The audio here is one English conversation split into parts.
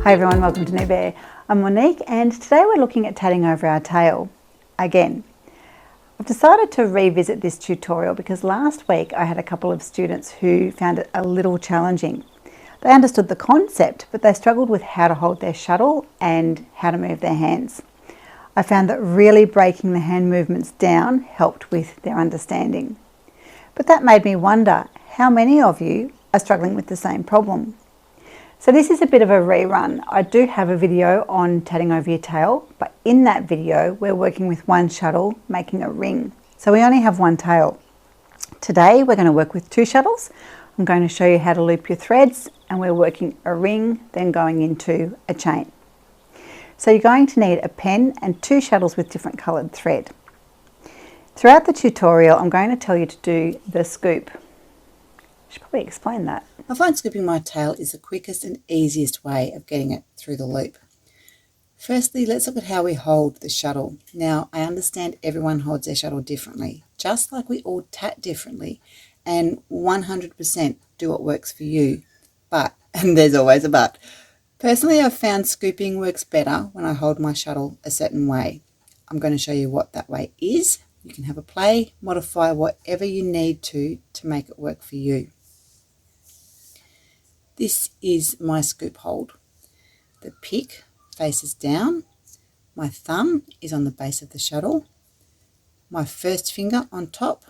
Hi everyone, welcome to New Bear. I'm Monique and today we're looking at tatting over our tail again. I've decided to revisit this tutorial because last week I had a couple of students who found it a little challenging. They understood the concept, but they struggled with how to hold their shuttle and how to move their hands. I found that really breaking the hand movements down helped with their understanding. But that made me wonder how many of you are struggling with the same problem. So this is a bit of a rerun. I do have a video on tatting over your tail, but in that video we're working with one shuttle making a ring. So we only have one tail. Today we're going to work with two shuttles. I'm going to show you how to loop your threads, and we're working a ring then going into a chain. So you're going to need a pen and two shuttles with different coloured thread. Throughout the tutorial I'm going to tell you to do the scoop. I should probably explain that. I find scooping my tail is the quickest and easiest way of getting it through the loop. Firstly, let's look at how we hold the shuttle. Now, I understand everyone holds their shuttle differently, just like we all tat differently, and 100% do what works for you. But, and there's always a but, personally I've found scooping works better when I hold my shuttle a certain way. I'm going to show you what that way is. You can have a play, modify whatever you need to make it work for you. This is my scoop hold. The pick faces down, my thumb is on the base of the shuttle, my first finger on top,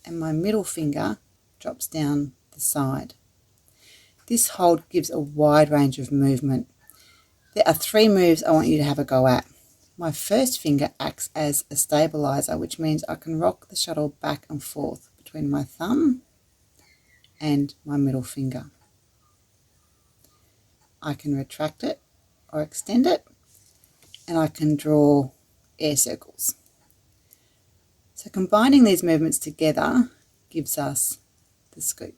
and my middle finger drops down the side. This hold gives a wide range of movement. There are three moves I want you to have a go at. My first finger acts as a stabilizer, which means I can rock the shuttle back and forth between my thumb and my middle finger. I can retract it or extend it, and I can draw air circles. So combining these movements together gives us the scoop.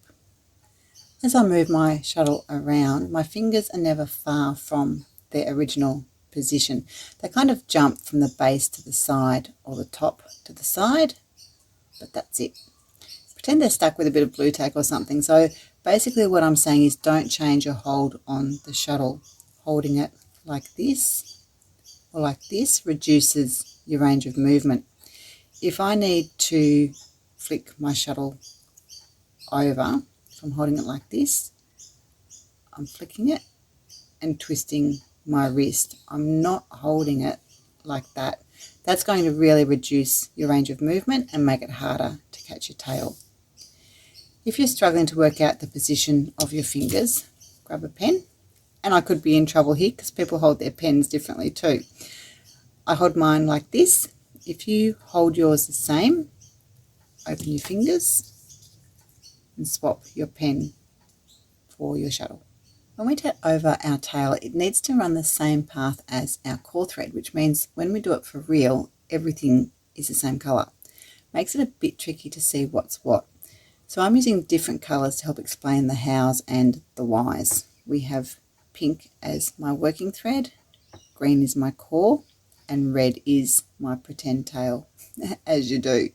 As I move my shuttle around, my fingers are never far from their original position. They kind of jump from the base to the side or the top to the side, but that's it. Pretend they're stuck with a bit of blue tack or something. So basically what I'm saying is don't change your hold on the shuttle. Holding it like this or like this reduces your range of movement. If I need to flick my shuttle over, if I'm holding it like this, I'm flicking it and twisting my wrist. I'm not holding it like that. That's going to really reduce your range of movement and make it harder to catch your tail. If you're struggling to work out the position of your fingers, grab a pen. And I could be in trouble here because people hold their pens differently too. I hold mine like this. If you hold yours the same, open your fingers and swap your pen for your shuttle. When we tat over our tail, it needs to run the same path as our core thread, which means when we do it for real, everything is the same colour. Makes it a bit tricky to see what's what. So I'm using different colours to help explain the hows and the whys. We have pink as my working thread, green is my core, and red is my pretend tail, as you do.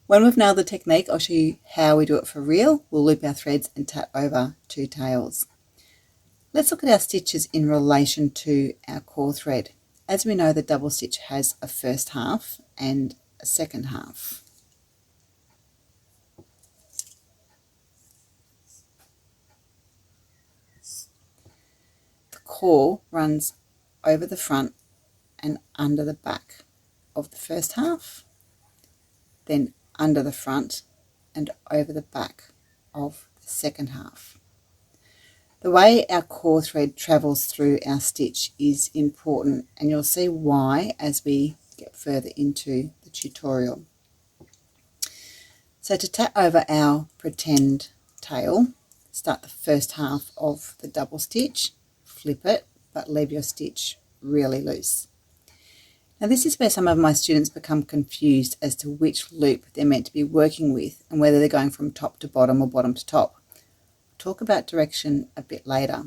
When we've nailed the technique, I'll show you how we do it for real. We'll loop our threads and tat over two tails. Let's look at our stitches in relation to our core thread. As we know, the double stitch has a first half and a second half. The core runs over the front and under the back of the first half, then under the front and over the back of the second half. The way our core thread travels through our stitch is important, and you'll see why as we get further into the tutorial. So to tat over our pretend tail, start the first half of the double stitch, flip it, but leave your stitch really loose. Now this is where some of my students become confused as to which loop they're meant to be working with and whether they're going from top to bottom or bottom to top. We'll talk about direction a bit later.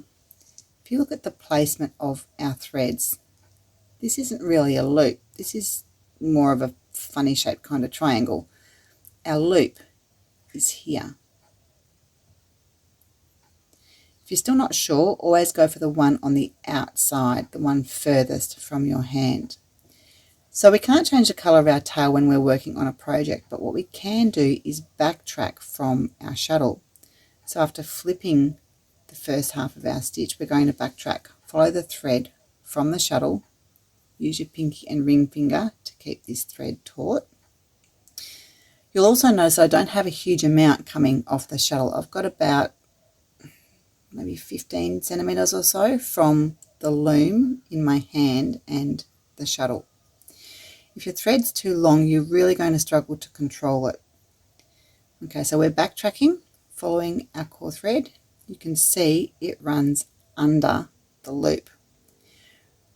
If you look at the placement of our threads, this isn't really a loop. This is more of a funny shaped kind of triangle. Our loop is here. If If you're still not sure, always go for the one on the outside, the one furthest from your hand. So we can't change the colour of our tail when we're working on a project, but what we can do is backtrack from our shuttle. So after flipping the first half of our stitch, we're going to backtrack. Follow the thread from the shuttle. Use your pinky and ring finger to keep this thread taut. You'll also notice I don't have a huge amount coming off the shuttle. I've got about maybe 15 centimetres or so from the loom in my hand and the shuttle. If your thread's too long, you're really going to struggle to control it. Okay, so we're backtracking, following our core thread. You can see it runs under the loop.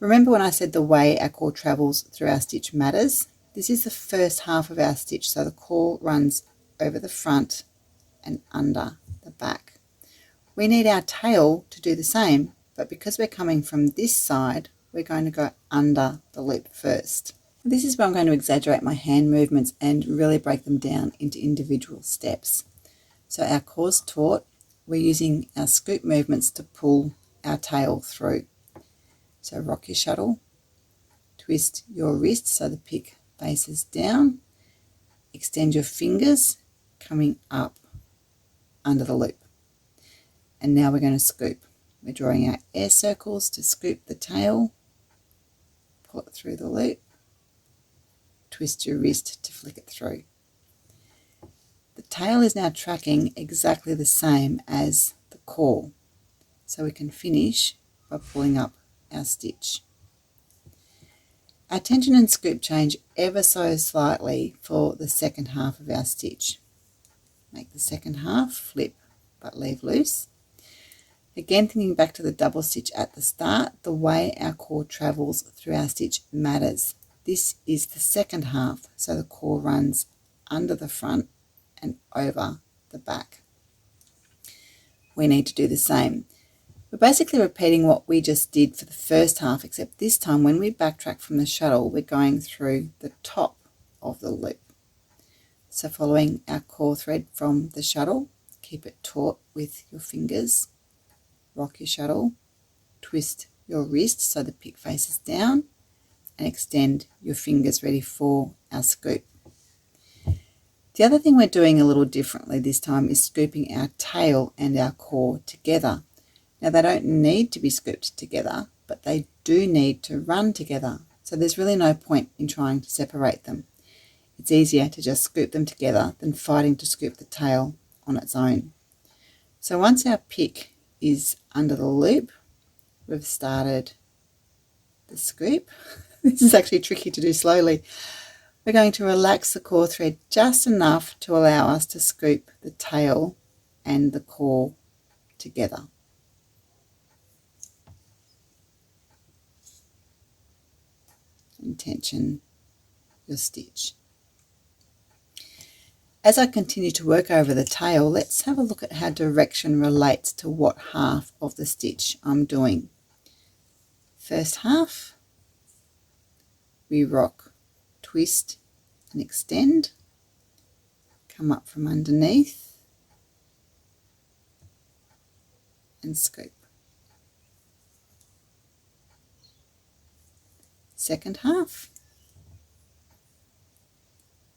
Remember when I said the way our core travels through our stitch matters? This is the first half of our stitch, so the core runs over the front and under the back. We need our tail to do the same, but because we're coming from this side, we're going to go under the loop first. This is where I'm going to exaggerate my hand movements and really break them down into individual steps. So our core's taut, we're using our scoop movements to pull our tail through. So rock your shuttle, twist your wrist so the pick faces down, extend your fingers coming up under the loop. And now we're going to scoop. We're drawing our air circles to scoop the tail, pull it through the loop, twist your wrist to flick it through. The tail is now tracking exactly the same as the core, so we can finish by pulling up our stitch. Our tension and scoop change ever so slightly for the second half of our stitch. Make the second half flip but leave loose. Again, thinking back to the double stitch at the start, the way our core travels through our stitch matters. This is the second half, so the core runs under the front and over the back. We need to do the same. We're basically repeating what we just did for the first half, except this time when we backtrack from the shuttle, we're going through the top of the loop. So following our core thread from the shuttle, keep it taut with your fingers, rock your shuttle, twist your wrist so the pick faces down, and extend your fingers ready for our scoop. The other thing we're doing a little differently this time is scooping our tail and our core together. Now they don't need to be scooped together, but they do need to run together. So there's really no point in trying to separate them. It's easier to just scoop them together than fighting to scoop the tail on its own. So once our pick is under the loop, we've started the scoop. This is actually tricky to do slowly. We're going to relax the core thread just enough to allow us to scoop the tail and the core together. And tension your stitch. As I continue to work over the tail, let's have a look at how direction relates to what half of the stitch I'm doing. First half, we rock, twist and extend, come up from underneath and scoop. Second half,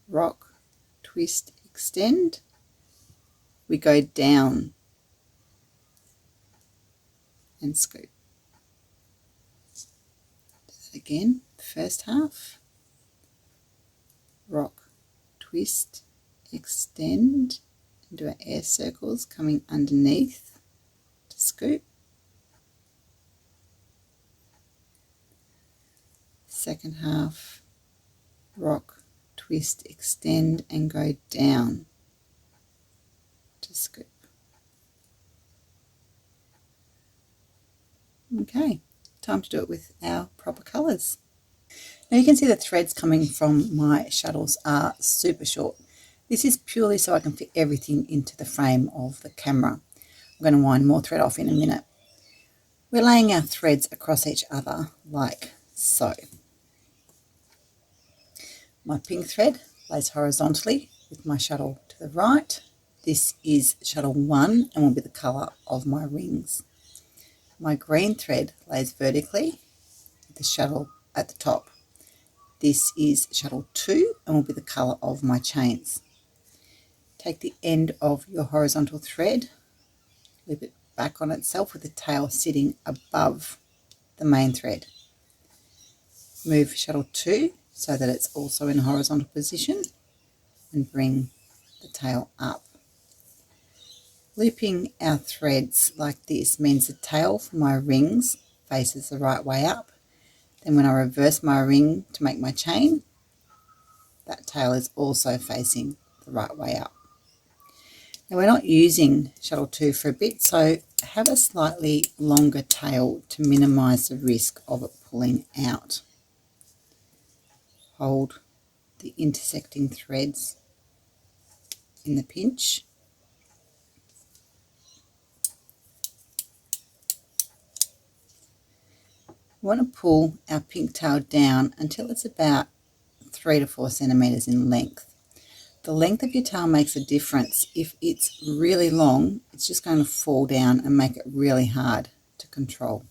rock, twist, extend, we go down and scoop. Do that again. First half, rock, twist, extend, and do our air circles coming underneath to scoop. Second half, rock, twist, extend, and go down to scoop. Okay, time to do it with our proper colours. Now you can see the threads coming from my shuttles are super short. This is purely so I can fit everything into the frame of the camera. I'm going to wind more thread off in a minute. We're laying our threads across each other like so. My pink thread lays horizontally with my shuttle to the right. This is shuttle 1 and will be the colour of my rings. My green thread lays vertically with the shuttle at the top. This is shuttle 2 and will be the colour of my chains. Take the end of your horizontal thread, loop it back on itself with the tail sitting above the main thread. Move shuttle 2 so that it's also in horizontal position and bring the tail up. Looping our threads like this means the tail for my rings faces the right way up. Then when I reverse my ring to make my chain, that tail is also facing the right way up. Now we're not using shuttle 2 for a bit, so have a slightly longer tail to minimise the risk of it pulling out. Hold the intersecting threads in the pinch. We want to pull our pink tail down until it's about 3 to 4 centimetres in length. The length of your tail makes a difference. If it's really long, it's just going to fall down and make it really hard to control.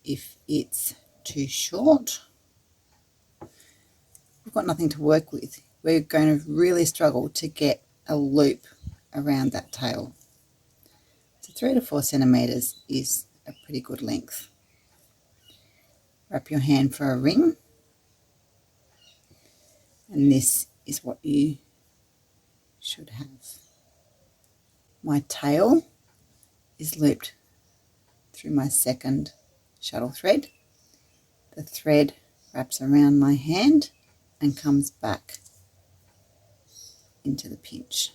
If it's too short, we've got nothing to work with. We're going to really struggle to get a loop around that tail. So 3 to 4 centimetres is a pretty good length. Wrap your hand for a ring, and this is what you should have. My tail is looped through my second shuttle thread. The thread wraps around my hand and comes back into the pinch.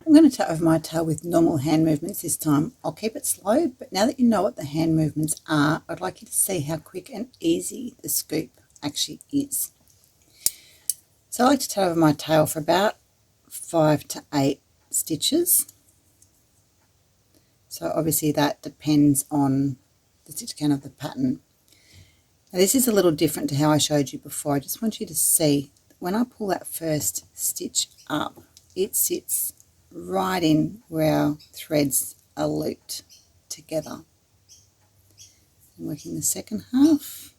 I'm going to tat over my tail with normal hand movements this time. I'll keep it slow, but now that you know what the hand movements are, I'd like you to see how quick and easy the scoop actually is. So I like to tat over my tail for about 5 to 8 stitches. So obviously that depends on the stitch count of the pattern. Now this is a little different to how I showed you before. I just want you to see that when I pull that first stitch up, it sits right in where our threads are looped together. I'm working the second half.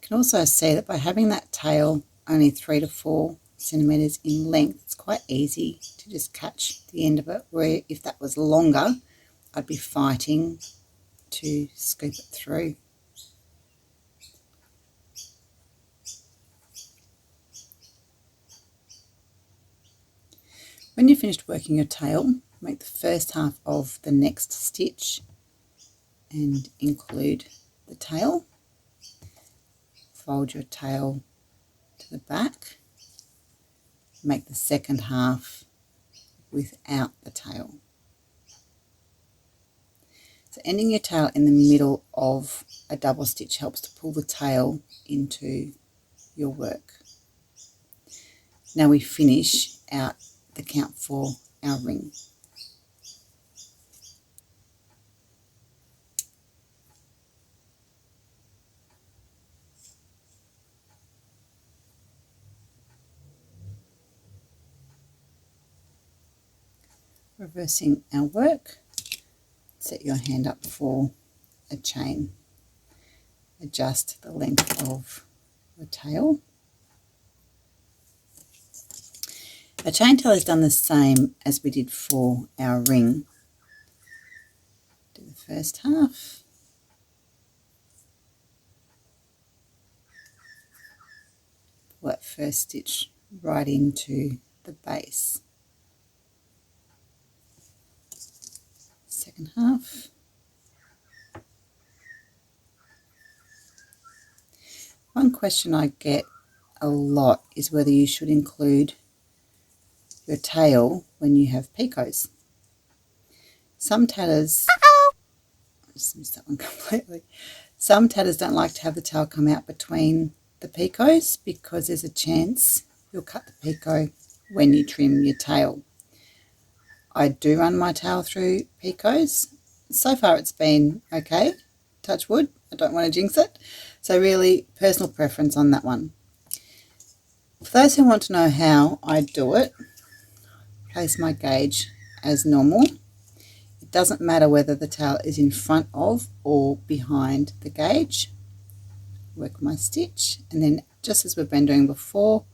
You can also see that by having that tail only 3 to 4 centimetres in length, it's quite easy to just catch the end of it, where if that was longer, I'd be fighting to scoop it through. When you've finished working your tail, make the first half of the next stitch and include the tail. Fold your tail to the back. Make the second half without the tail. So ending your tail in the middle of a double stitch helps to pull the tail into your work. Now we finish out the count for our ring. Reversing our work, set your hand up for a chain. Adjust the length of your tail. A chain tail is done the same as we did for our ring. Do the first half. Pull that first stitch right into the base. Second half. One question I get a lot is whether you should include your tail when you have picots. Some tatters, I just missed that one completely. Some tatters don't like to have the tail come out between the picots because there's a chance you'll cut the picot when you trim your tail. I do run my tail through picots. So far it's been okay, touch wood, I don't want to jinx it. So really personal preference on that one. For those who want to know how I do it, place my gauge as normal. It doesn't matter whether the tail is in front of or behind the gauge. Work my stitch, and then just as we've been doing before,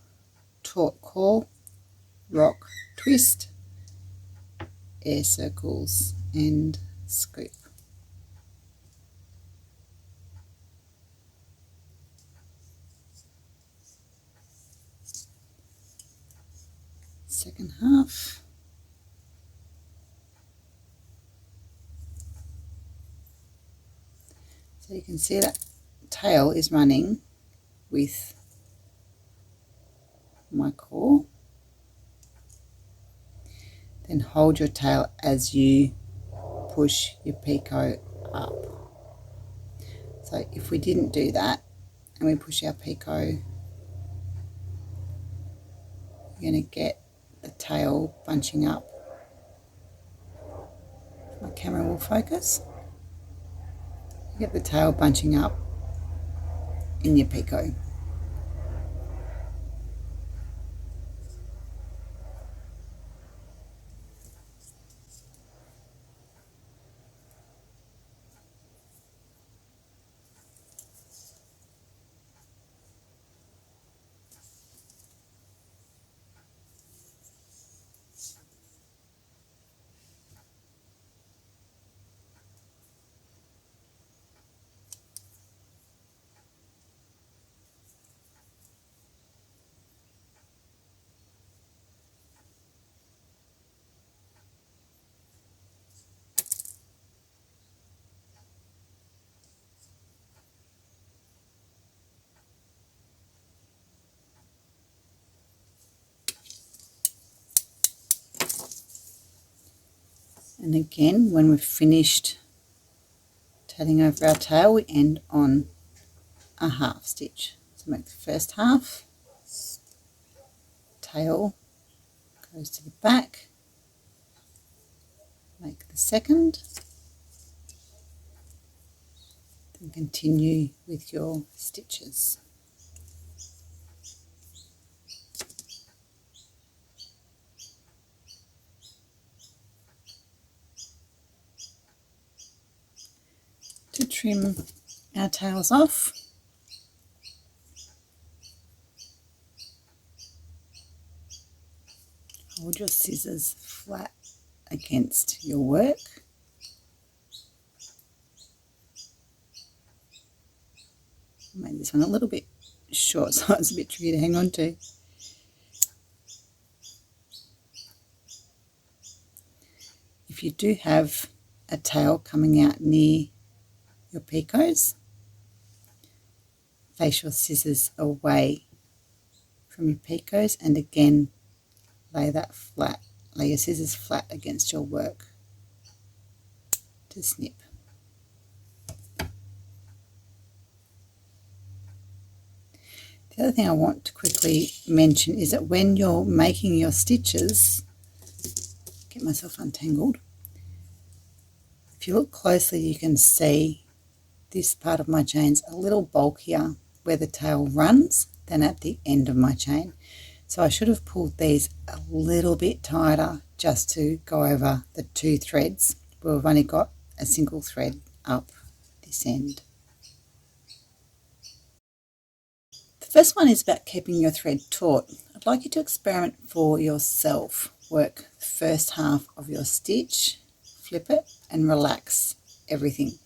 taut core, rock, twist, air circles and scoop. Second half. So you can see that tail is running with my core. Then hold your tail as you push your picot up. So if we didn't do that and we push our picot, you're going to get the tail bunching up. My camera will focus. You get the tail bunching up in your picot. And again, when we've finished tatting over our tail, we end on a half stitch. So make the first half, tail goes to the back, make the second, then continue with your stitches. To trim our tails off, hold your scissors flat against your work. I made this one a little bit short, so it's a bit tricky to hang on to. If you do have a tail coming out near your picots, face your scissors away from your picots and again lay your scissors flat against your work to snip. The other thing I want to quickly mention is that when you're making your stitches, get myself untangled, if you look closely you can see this part of my chain's a little bulkier where the tail runs than at the end of my chain. So I should have pulled these a little bit tighter just to go over the two threads where we've only got a single thread up this end. The first one is about keeping your thread taut. I'd like you to experiment for yourself. Work the first half of your stitch, flip it and relax everything.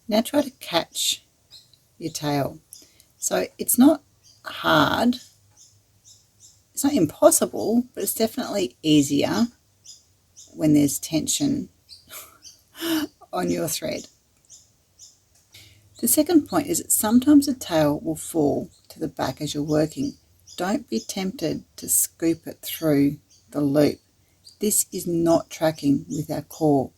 Now try to catch your tail. So it's not hard, it's not impossible, but it's definitely easier when there's tension on your thread. The second point is that sometimes the tail will fall to the back as you're working. Don't be tempted to scoop it through the loop. This is not tracking with our core.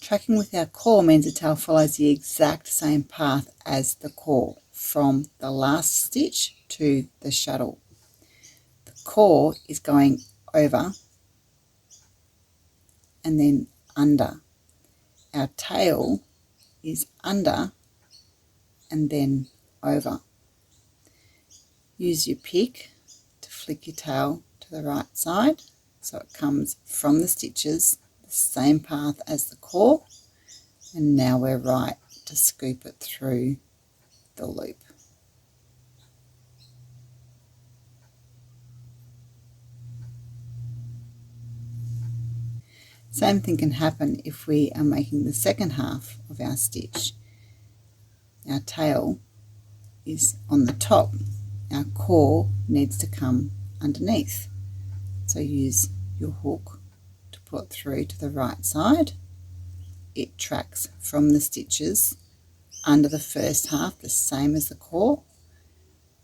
Tracking with our core means the tail follows the exact same path as the core, from the last stitch to the shuttle. The core is going over and then under. Our tail is under and then over. Use your pick to flick your tail to the right side so it comes from the stitches the same path as the core, and now we're right to scoop it through the loop. Same thing can happen if we are making the second half of our stitch. Our tail is on the top. Our core needs to come underneath. So use your hook to put through to the right side. It tracks from the stitches under the first half, the same as the core.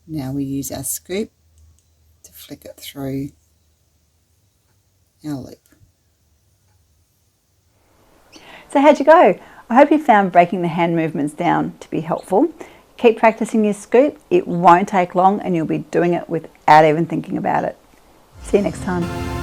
Now we use our scoop to flick it through our loop. So how'd you go? I hope you found breaking the hand movements down to be helpful. Keep practicing your scoop. It won't take long and you'll be doing it without even thinking about it. See you next time.